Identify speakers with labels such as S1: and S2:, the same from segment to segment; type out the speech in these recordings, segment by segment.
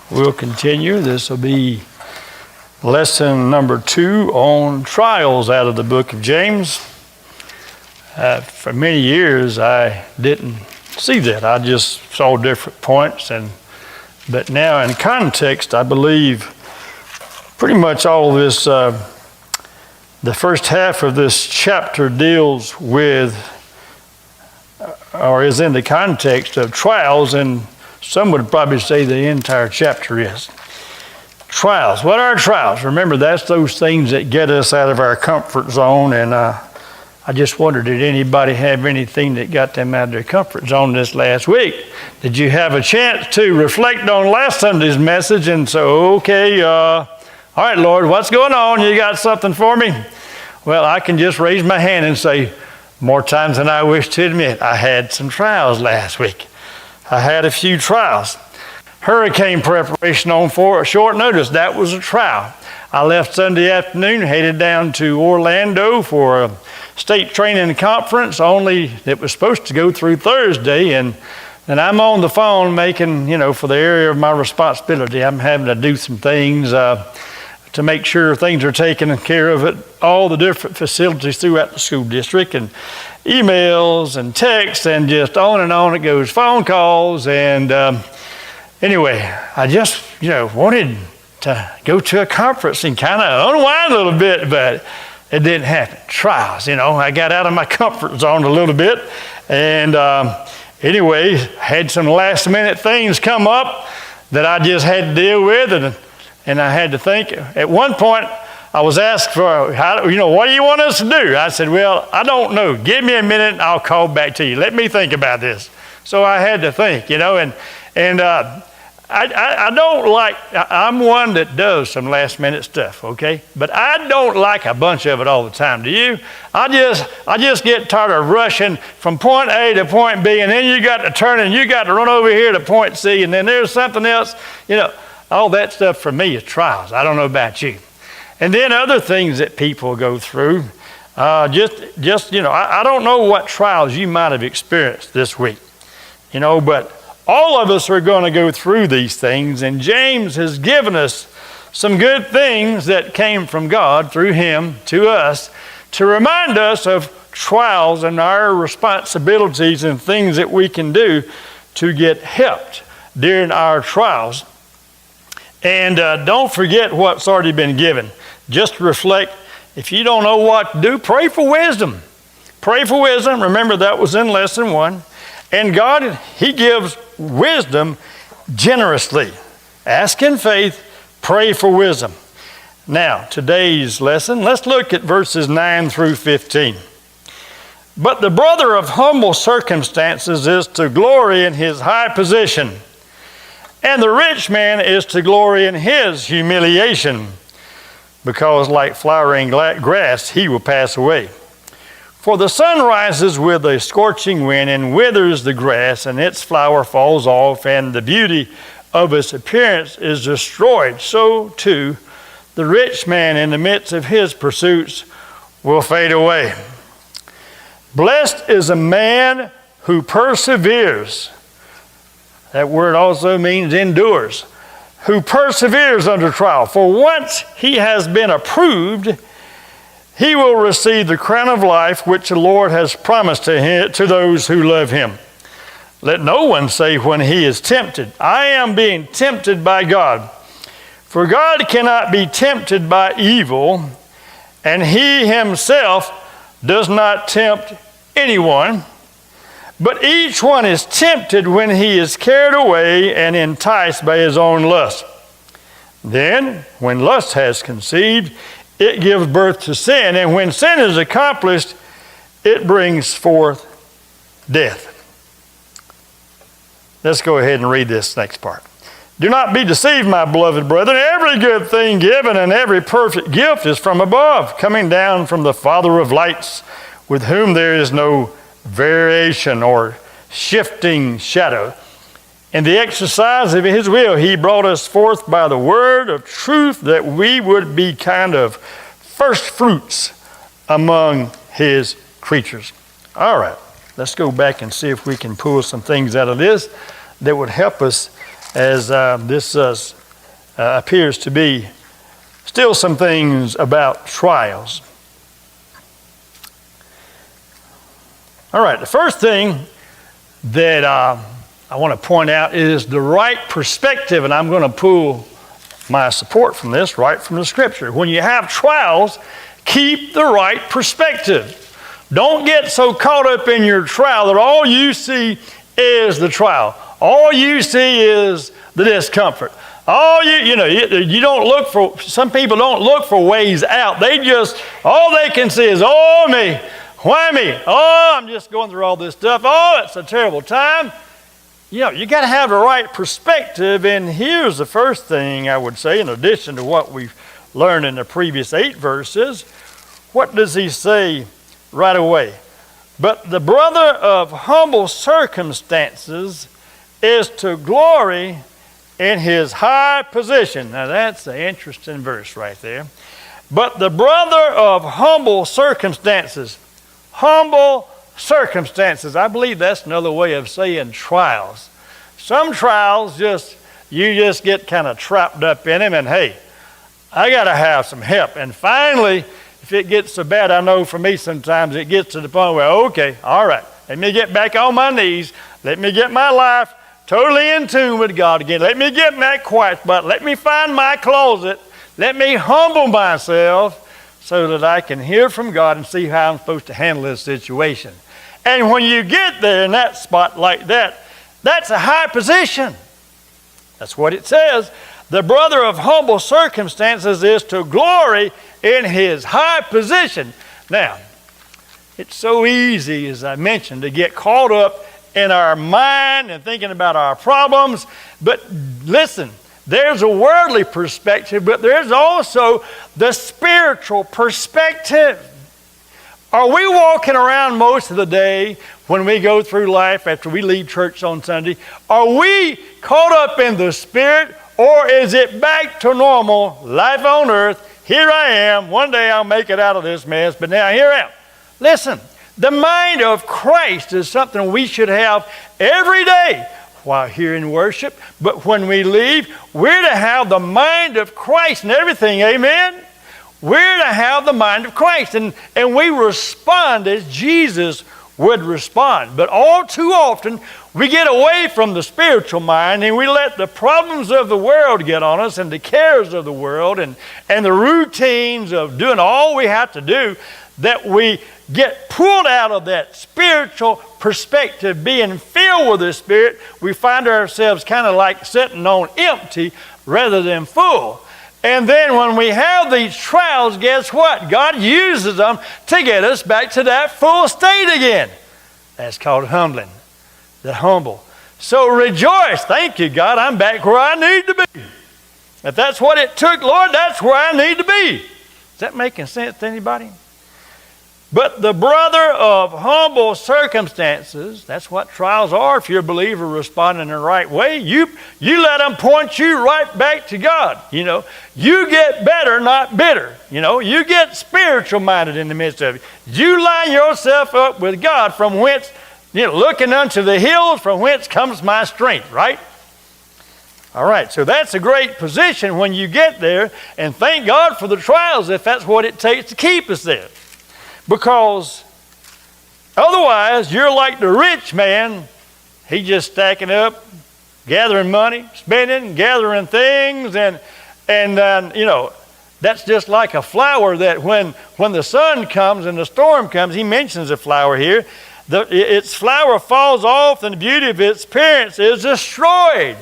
S1: We'll continue. This will be lesson number 2 on trials out of the book of James. For many years, I didn't see that. I just saw different points, but now in context, I believe pretty much all this, the first half of this chapter deals with, or is in the context of trials, and some would probably say the entire chapter is. Trials. What are trials? Remember, that's those things that get us out of our comfort zone, and I just wondered, did anybody have anything that got them out of their comfort zone this last week? Did you have a chance to reflect on last Sunday's message and say, okay, all right, Lord, what's going on? You got something for me? Well, I can just raise my hand and say, more times than I wish to admit, I had some trials last week. I had a few trials. Hurricane preparation on for short notice, that was a trial. I left Sunday afternoon, headed down to Orlando for a state training conference, only it was supposed to go through Thursday, and I'm on the phone making, for the area of my responsibility, I'm having to do some things to make sure things are taken care of at all the different facilities throughout the school district, and emails and texts and just on and on it goes, phone calls, and anyway, I just, wanted to go to a conference and kind of unwind a little bit, but it didn't happen. Trials, I got out of my comfort zone a little bit, and anyway, had some last minute things come up that I just had to deal with, and I had to think. At one point, I was asked for, what do you want us to do? I said, well, I don't know. Give me a minute and I'll call back to you. Let me think about this. So I had to think, and I don't like, I'm one that does some last minute stuff, okay? But I don't like a bunch of it all the time, do you? I just get tired of rushing from point A to point B, and then you got to turn and you got to run over here to point C, and then there's something else, all that stuff for me is trials. I don't know about you. And then other things that people go through, I don't know what trials you might have experienced this week, but all of us are going to go through these things, and James has given us some good things that came from God through him to us to remind us of trials and our responsibilities and things that we can do to get helped during our trials. And don't forget what's already been given. Just reflect. If you don't know what to do, pray for wisdom. Pray for wisdom. Remember, that was in lesson 1. And God, he gives wisdom generously. Ask in faith, pray for wisdom. Now, today's lesson, let's look at verses 9 through 15. But the brother of humble circumstances is to glory in his high position, and the rich man is to glory in his humiliation, because like flowering grass, he will pass away. For the sun rises with a scorching wind and withers the grass, and its flower falls off, and the beauty of its appearance is destroyed. So too, the rich man in the midst of his pursuits will fade away. Blessed is a man who perseveres. That word also means endures. Who perseveres under trial. For once he has been approved, he will receive the crown of life which the Lord has promised to those who love him. Let no one say when he is tempted, I am being tempted by God. For God cannot be tempted by evil, and he himself does not tempt anyone. But each one is tempted when he is carried away and enticed by his own lust. Then, when lust has conceived, it gives birth to sin, and when sin is accomplished, it brings forth death. Let's go ahead and read this next part. Do not be deceived, my beloved brethren. Every good thing given and every perfect gift is from above, coming down from the Father of lights, with whom there is no variation or shifting shadow. In the exercise of his will, he brought us forth by the word of truth, that we would be kind of first fruits among his creatures. All right, let's go back and see if we can pull some things out of this that would help us as this appears to be still some things about trials. All right, the first thing that I want to point out is the right perspective, and I'm going to pull my support from this right from the Scripture. When you have trials, keep the right perspective. Don't get so caught up in your trial that all you see is the trial. All you see is the discomfort. You don't look for, some people don't look for ways out. All they can see is, oh, me, why me? Oh, I'm just going through all this stuff. Oh, it's a terrible time. You got to have the right perspective, and here's the first thing I would say, in addition to what we've learned in the previous 8 verses. What does he say right away? But the brother of humble circumstances is to glory in his high position. Now that's an interesting verse right there. But the brother of humble circumstances, I believe that's another way of saying trials. Some trials you just get kind of trapped up in them, and hey, I got to have some help. And finally, if it gets so bad, I know for me sometimes it gets to the point where, okay, all right, let me get back on my knees. Let me get my life totally in tune with God again. Let me get in that quiet spot. Let me find my closet. Let me humble myself so that I can hear from God and see how I'm supposed to handle this situation. And when you get there in that spot like that, that's a high position. That's what it says. The brother of humble circumstances is to glory in his high position. Now, it's so easy, as I mentioned, to get caught up in our mind and thinking about our problems. But listen, there's a worldly perspective, but there's also the spiritual perspective. Are we walking around most of the day when we go through life after we leave church on Sunday? Are we caught up in the spirit, or is it back to normal life on earth? Here I am. One day I'll make it out of this mess, but now here I am. Listen, the mind of Christ is something we should have every day while here in worship. But when we leave, we're to have the mind of Christ in everything. Amen? We're to have the mind of Christ. And we respond as Jesus would respond. But all too often, we get away from the spiritual mind and we let the problems of the world get on us, and the cares of the world and the routines of doing all we have to do, that we get pulled out of that spiritual perspective. Being filled with the Spirit, we find ourselves kind of like sitting on empty rather than full. And then when we have these trials, guess what? God uses them to get us back to that full state again. That's called humbling. The humble. So rejoice. Thank you, God. I'm back where I need to be. If that's what it took, Lord, that's where I need to be. Is that making sense to anybody? But the brother of humble circumstances, that's what trials are. If you're a believer responding in the right way, you let them point you right back to God. You get better, not bitter. You get spiritual minded in the midst of it. You line yourself up with God, from whence, looking unto the hills, from whence comes my strength, right? All right, so that's a great position when you get there, and thank God for the trials if that's what it takes to keep us there. Because otherwise, you're like the rich man. He's just stacking up, gathering money, spending, gathering things, and that's just like a flower that when the sun comes and the storm comes, he mentions a flower here, its flower falls off and the beauty of its appearance is destroyed.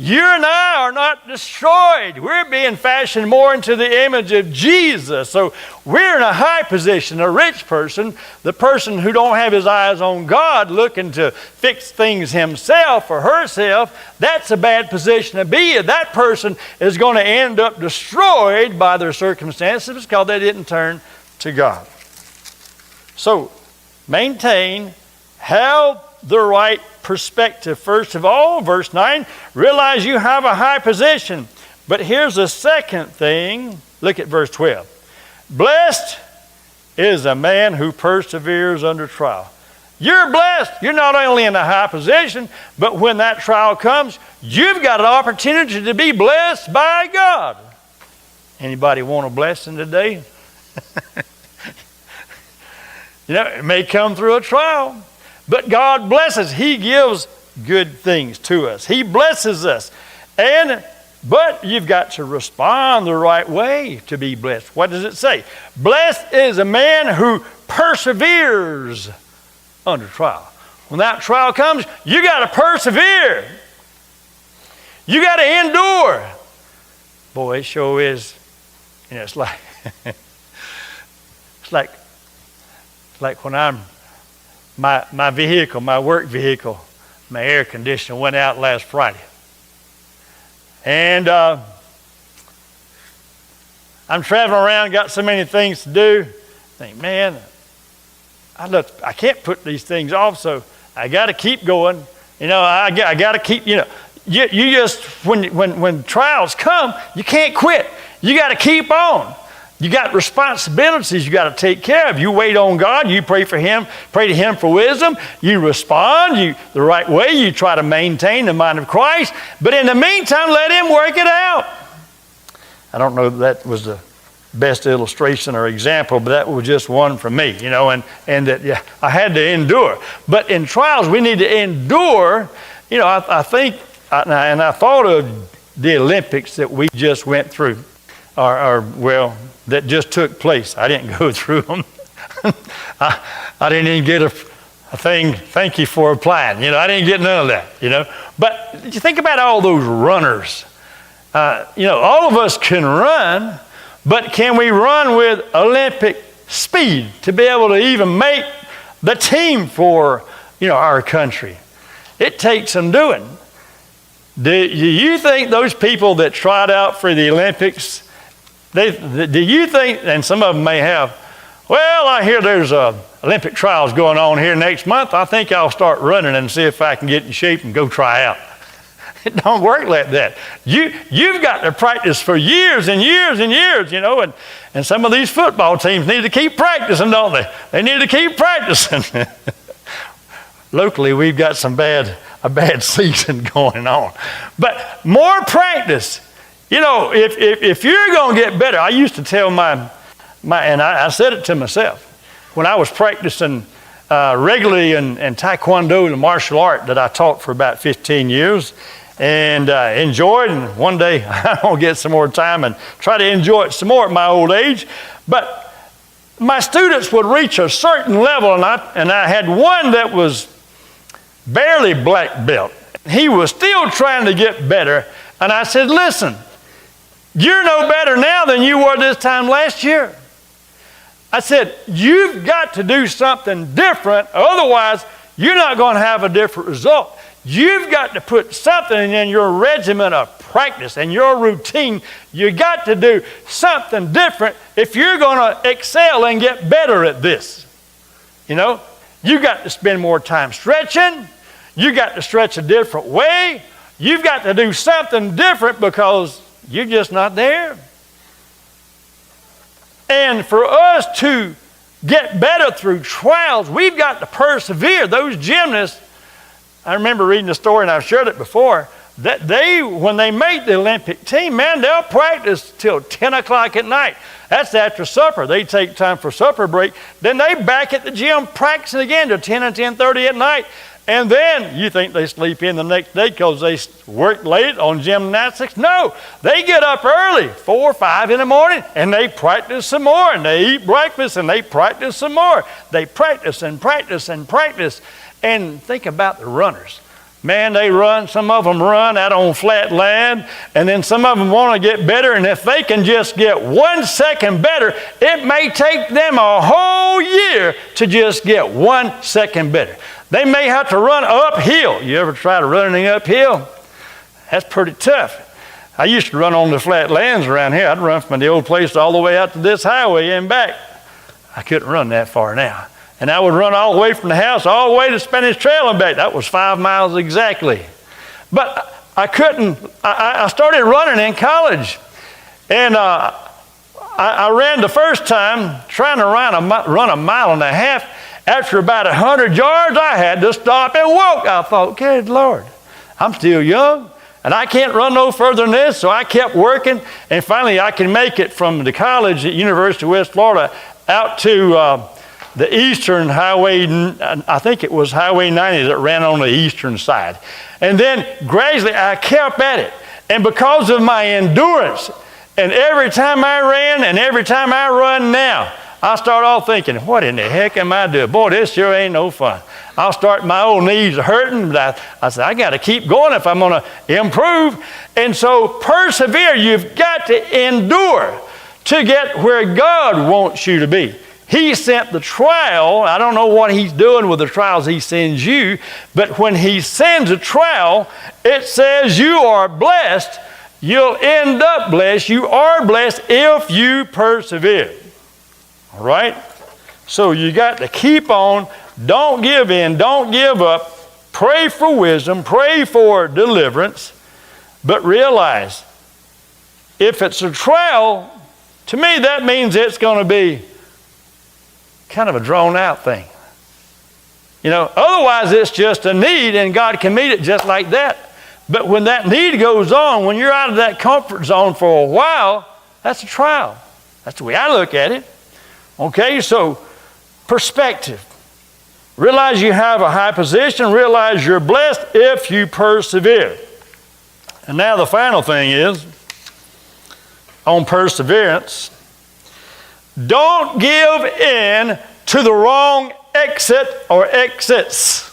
S1: You and I are not destroyed. We're being fashioned more into the image of Jesus. So we're in a high position. A rich person, the person who don't have his eyes on God, looking to fix things himself or herself, that's a bad position to be in. That person is going to end up destroyed by their circumstances because they didn't turn to God. So maintain, have the right perspective. First of all, verse 9, realize you have a high position. But here's the second thing. Look at verse 12. Blessed is a man who perseveres under trial. You're blessed. You're not only in a high position, but when that trial comes, you've got an opportunity to be blessed by God. Anybody want a blessing today? It may come through a trial, but God blesses. He gives good things to us. He blesses us. But you've got to respond the right way to be blessed. What does it say? Blessed is a man who perseveres under trial. When that trial comes, you got to persevere. You got to endure. Boy, it sure is. It's like it's like when my vehicle, my work vehicle, my air conditioner went out last Friday. And I'm traveling around, got so many things to do. Think, man, I can't put these things off, so I got to keep going. I got to keep. You just when trials come, you can't quit. You got to keep on. You got responsibilities you got to take care of. You wait on God. You pray for Him. Pray to Him for wisdom. You respond the right way. You try to maintain the mind of Christ. But in the meantime, let Him work it out. I don't know if that was the best illustration or example, but that was just one from me, and that I had to endure. But in trials, we need to endure. I think, and I thought of the Olympics that we just went through, that just took place. I didn't go through them. I didn't even get a thing, thank you for applying. I didn't get none of that, But you think about all those runners. All of us can run, but can we run with Olympic speed to be able to even make the team for, our country? It takes some doing. Do you think those people that tried out for the Olympics, do you think, and some of them may have, well, I hear there's Olympic trials going on here next month. I think I'll start running and see if I can get in shape and go try out. It don't work like that. You've got to practice for years and years and years, and some of these football teams need to keep practicing, don't they? They need to keep practicing. Locally, we've got a bad season going on. But more practice. If you're going to get better, I used to tell and I said it to myself, when I was practicing regularly in Taekwondo, the martial art that I taught for about 15 years, and enjoyed, and one day I'll get some more time and try to enjoy it some more at my old age. But my students would reach a certain level, and I had one that was barely black belt. He was still trying to get better, and I said, listen, you're no better now than you were this time last year. I said, you've got to do something different, otherwise you're not going to have a different result. You've got to put something in your regimen of practice and your routine. You got to do something different if you're going to excel and get better at this. You got to spend more time stretching. You got to stretch a different way. You've got to do something different because you're just not there. And for us to get better through trials, we've got to persevere. Those gymnasts, I remember reading a story, and I've shared it before, that when they make the Olympic team, man, they'll practice till 10 o'clock at night. That's after supper. They take time for supper break. Then they back at the gym practicing again till 10 and 10:30 at night. And then you think they sleep in the next day because they work late on gymnastics. No, they get up early, 4 or 5 in the morning, and they practice some more, and they eat breakfast, and they practice some more. They practice and practice and practice. And think about the runners. Man, they run. Some of them run out on flat land, and then some of them want to get better, and if they can just get 1 second better, it may take them a whole year to just get 1 second better. They may have to run uphill. You ever try to running uphill? That's pretty tough. I used to run on the flat lands around here. I'd run from the old place all the way out to this highway and back. I couldn't run that far now. And I would run all the way from the house all the way to Spanish Trail and back. That was 5 miles exactly. But I couldn't. I started running in college. And I ran the first time trying to run a mile and a half. After about 100 yards, I had to stop and walk. I thought, good Lord, I'm still young, and I can't run no further than this, so I kept working, and finally I can make it from the college at University of West Florida out to the eastern highway. I think it was Highway 90 that ran on the eastern side. And then gradually I kept at it. And because of my endurance, and every time I ran and every time I run now, I start off thinking, what in the heck am I doing? Boy, this sure ain't no fun. I'll start, my old knees are hurting, but I said, I got to keep going if I'm going to improve. And so persevere. You've got to endure to get where God wants you to be. He sent the trial. I don't know what he's doing with the trials he sends you, but when he sends a trial, it says you are blessed. You'll end up blessed. You are blessed if you persevere. All right? So you got to keep on. Don't give in. Don't give up. Pray for wisdom. Pray for deliverance. But realize, if it's a trial, to me that means it's going to be kind of a drawn out thing. You know, otherwise it's just a need and God can meet it just like that. But when that need goes on, when you're out of that comfort zone for a while, that's a trial. That's the way I look at it. Okay, so perspective. Realize you have a high position. Realize you're blessed if you persevere. And now the final thing is, on perseverance, don't give in to the wrong exit or exits.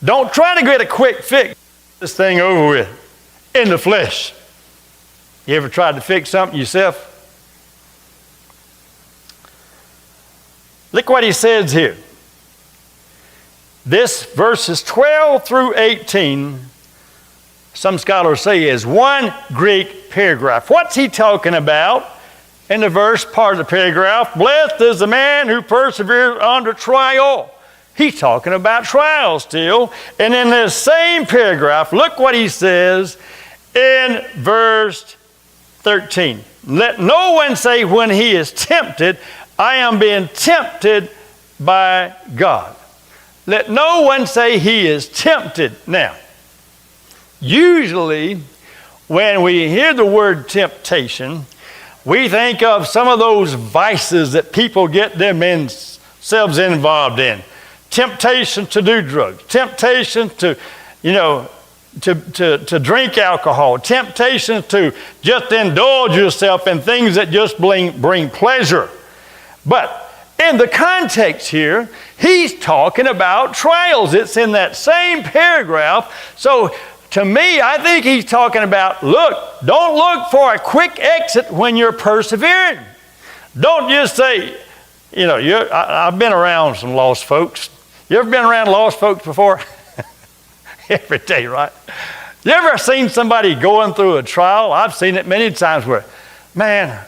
S1: Don't try to get a quick fix. This thing over with in the flesh. You ever tried to fix something yourself? Look what he says here. This verses 12 through 18, some scholars say is one Greek paragraph. What's he talking about? In the verse part of the paragraph, blessed is the man who perseveres under trial. He's talking about trials still. And in this same paragraph, look what he says in verse 13. Let no one say when he is tempted, I am being tempted by God. Let no one say he is tempted. Now, usually when we hear the word temptation, we think of some of those vices that people get themselves involved in. Temptation to do drugs. Temptation to, to drink alcohol. Temptation to just indulge yourself in things that just bring pleasure. But in the context here, he's talking about trials. It's in that same paragraph. So to me, I think he's talking about, don't look for a quick exit when you're persevering. Don't just say, I've been around some lost folks. You ever been around lost folks before? Every day, right? You ever seen somebody going through a trial? I've seen it many times where, man,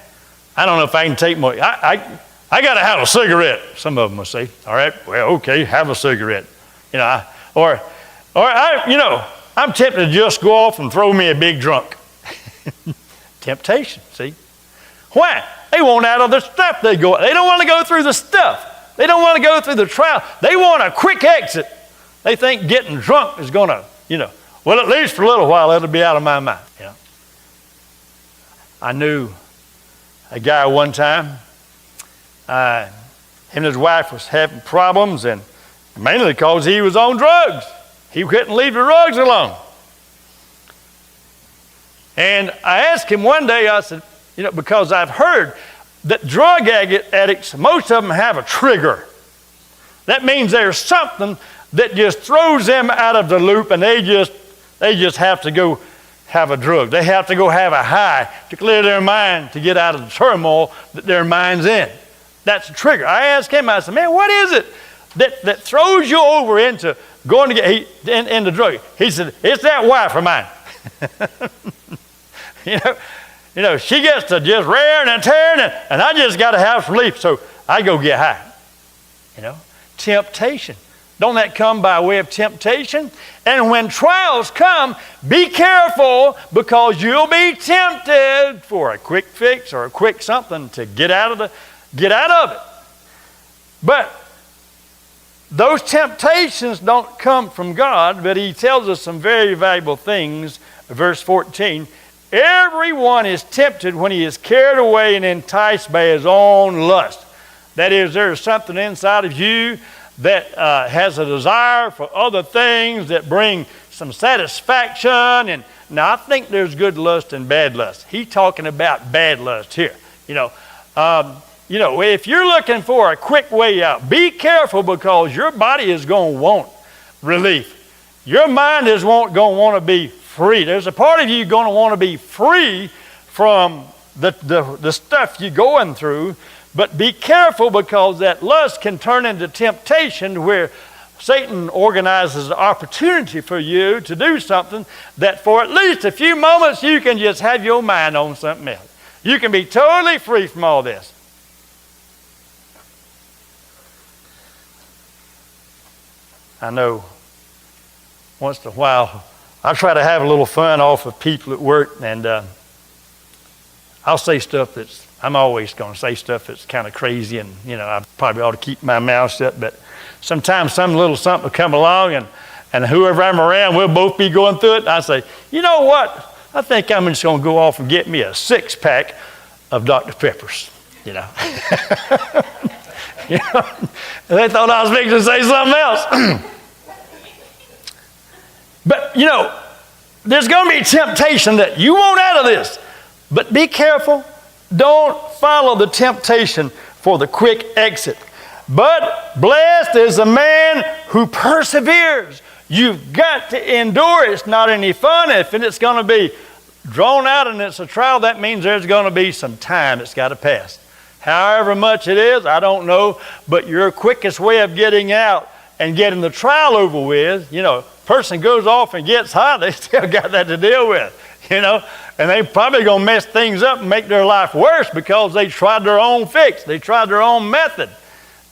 S1: I don't know if I can take more. I got to have a cigarette. Some of them will say, all right, well, okay, have a cigarette. I'm tempted to just go off and throw me a big drunk. Temptation, see? Why? They want out of the stuff they go. They don't want to go through the stuff. They don't want to go through the trial. They want a quick exit. They think getting drunk is going to, well, at least for a little while, it'll be out of my mind. I knew a guy one time. Him and his wife was having problems, and mainly because he was on drugs. He couldn't leave the drugs alone. And I asked him one day, I said, because I've heard that drug addicts, most of them have a trigger. That means there's something that just throws them out of the loop, and they just have to go have a drug. They have to go have a high to clear their mind, to get out of the turmoil that their mind's in. That's a trigger. I asked him, I said, man, what is it that throws you over into going to get into drug? He said, it's that wife of mine. She gets to just raring and tearing, and I just got to have sleep, so I go get high. Temptation. Don't that come by way of temptation? And when trials come, be careful, because you'll be tempted for a quick fix or a quick something to get out of it. But those temptations don't come from God, but he tells us some very valuable things. Verse 14, everyone is tempted when he is carried away and enticed by his own lust. That is, there is something inside of you that has a desire for other things that bring some satisfaction. And now I think there's good lust and bad lust. He's talking about bad lust here. If you're looking for a quick way out, be careful, because your body is going to want relief. Your mind is going to want to be free. There's a part of you going to want to be free from the stuff you're going through, but be careful, because that lust can turn into temptation, where Satan organizes an opportunity for you to do something that for at least a few moments you can just have your mind on something else. You can be totally free from all this. I know once in a while I try to have a little fun off of people at work, and I'll say stuff I'm always going to say stuff that's kind of crazy, and I probably ought to keep my mouth shut, but sometimes some little something will come along, and whoever I'm around, we'll both be going through it, and I say, you know what? I think I'm just going to go off and get me a 6-pack of Dr. Peppers, And they thought I was fixing to say something else. But, there's going to be temptation that you want out of this. But be careful. Don't follow the temptation for the quick exit. But blessed is the man who perseveres. You've got to endure. It's not any fun. If it's going to be drawn out and it's a trial, that means there's going to be some time it's got to pass. However much it is, I don't know. But your quickest way of getting out and getting the trial over with, person goes off and gets high, they still got that to deal with, and they probably going to mess things up and make their life worse because they tried their own fix. They tried their own method.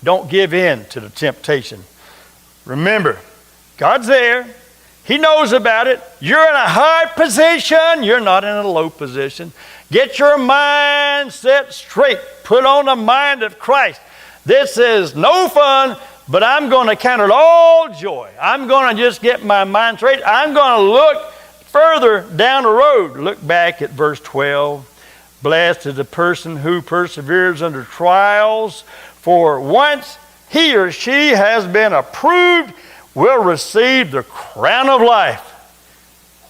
S1: Don't give in to the temptation. Remember, God's there. He knows about it. You're in a high position. You're not in a low position. Get your mind set straight. Put on the mind of Christ. This is no fun, but I'm going to count it all joy. I'm going to just get my mind straight. I'm going to look further down the road. Look back at verse 12. Blessed is the person who perseveres under trials, for once he or she has been approved, will receive the crown of life,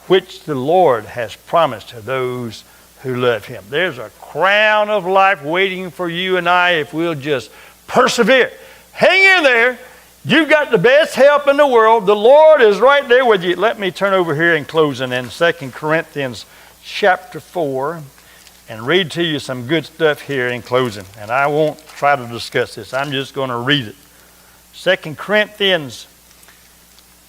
S1: which the Lord has promised to those who love him. There's a crown of life waiting for you and I if we'll just persevere. Hang in there. You've got the best help in the world. The Lord is right there with you. Let me turn over here in closing in 2 Corinthians chapter 4 and read to you some good stuff here in closing. And I won't try to discuss this. I'm just going to read it. 2 Corinthians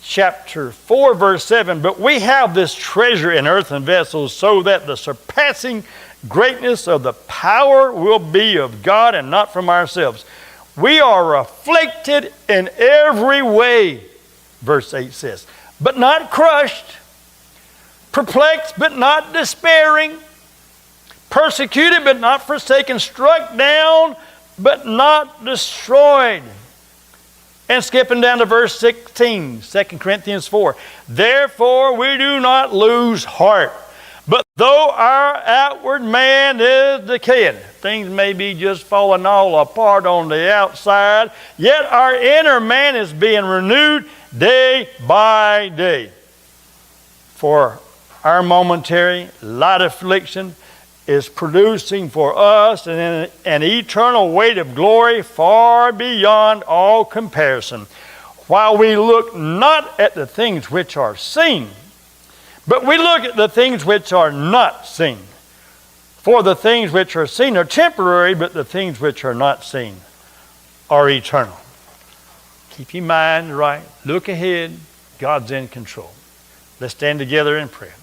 S1: chapter 4 verse 7. But we have this treasure in earthen vessels, so that the surpassing greatness of the power will be of God and not from ourselves. We are afflicted in every way, verse 8 says, but not crushed, perplexed but not despairing, persecuted but not forsaken, struck down but not destroyed. And skipping down to verse 16, 2 Corinthians 4. Therefore we do not lose heart. But though our outward man is decaying, things may be just falling all apart on the outside, yet our inner man is being renewed day by day. For our momentary light affliction is producing for us an eternal weight of glory far beyond all comparison, while we look not at the things which are seen, but we look at the things which are not seen. For the things which are seen are temporary, but the things which are not seen are eternal. Keep your mind right. Look ahead. God's in control. Let's stand together in prayer.